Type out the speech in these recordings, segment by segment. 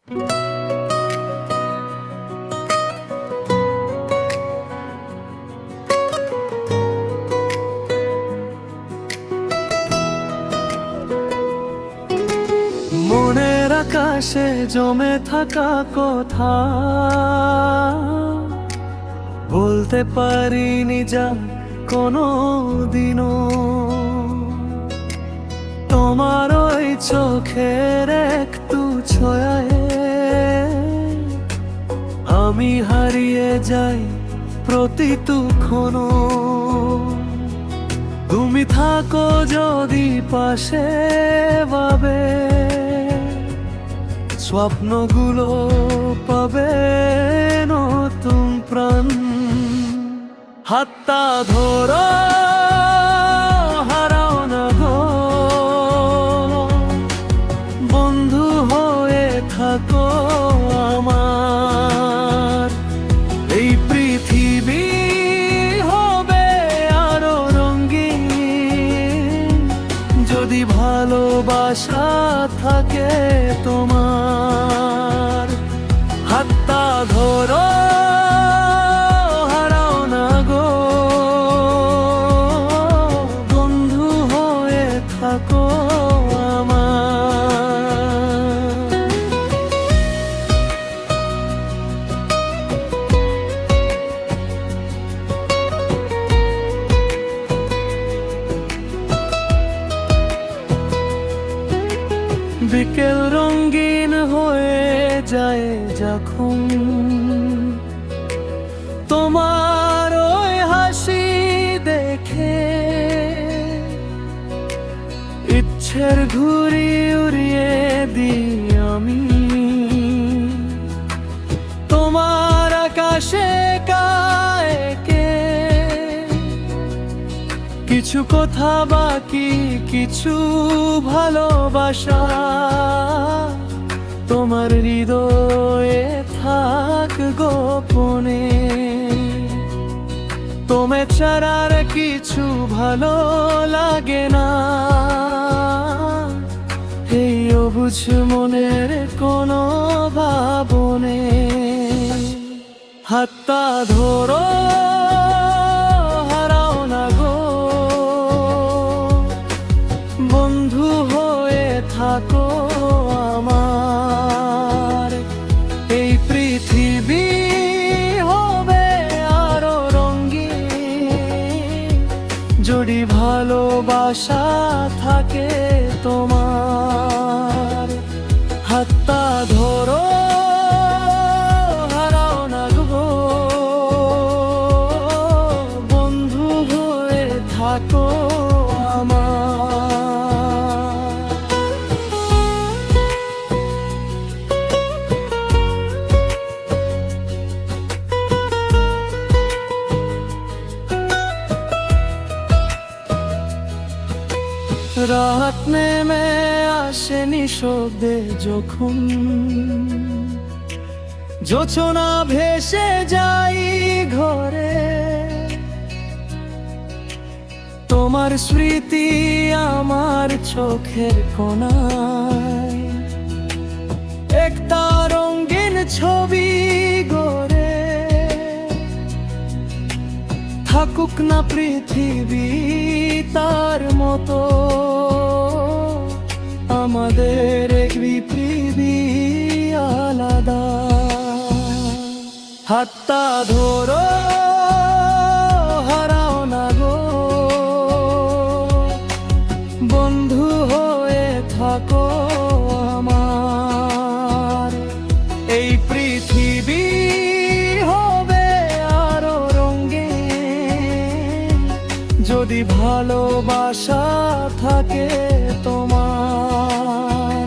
মনের আকাশে জমে থাকা কথা বলতে পারিনি যা কোনো দিনও। তোমার ওই চোখের একটু ছোঁয়ায় আমি হারিয়ে যাই প্রতিক্ষণ। তুমি থাকো যদি পাশে, ভাবে স্বপ্নগুলো পাবে নতুন প্রাণ। হাতটা ধরো, হারাও না গো, বন্ধু হয়ে থাকো আমার। এই পৃথিবী হবে আরো রঙিন যদি ভালোবাসা থাকে তোমার। হাতটা ধরো, হারাও না গো, বন্ধু হয়ে থাকো আমার। বিকেল রঙিন হয়ে যায় যখন তোমার ওই হাসি দেখে, ইচ্ছের ঘুড়ি উড়িয়ে দিই আমি তোমার আকাশে কায়কে। কিছু কথা বাকি, কিছু ভালোবাসা তোমার হৃদয়ে থাক গোপনে। তোমায় ছাড়া আর কিছু ভালো লাগে না, এই অবুঝ মনের কোনো ভাবনে। হাতটা ধরো, হারাও না গো, বন্ধু হয়ে থাকো আমার। এই পৃথিবী হবে আরো রঙিন যদি ভালোবাসা থাকে তোমার। হাতটা ধরো, হারাও না গো, বন্ধু হয়ে থাকো আমার। রাত নেমে আসে নিঃশব্দে যখন জোছনা ভেসে যাই ঘরে, তোমার স্মৃতি আমার চোখের কোণায় একটা রঙিন ছবি গড়ে। থাকুক না পৃথিবী তার মতো, আমাদের এক পৃথিবী আলাদা। হাতটা ধরো, হারাও না গো, বন্ধু হয়ে থাকো আমার। এই পৃথিবী হবে আরো রঙিন যদি ভালোবাসা থাকে তোমার।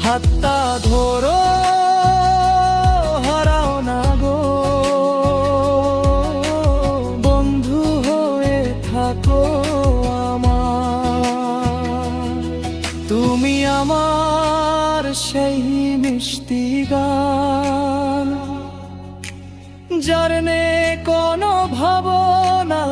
হাতটা ধরো, হারাও না গো, বন্ধু হয়ে থাকো আমার। তুমি আমার সেই মিষ্টি গান, যার নে কোনো ভাবনা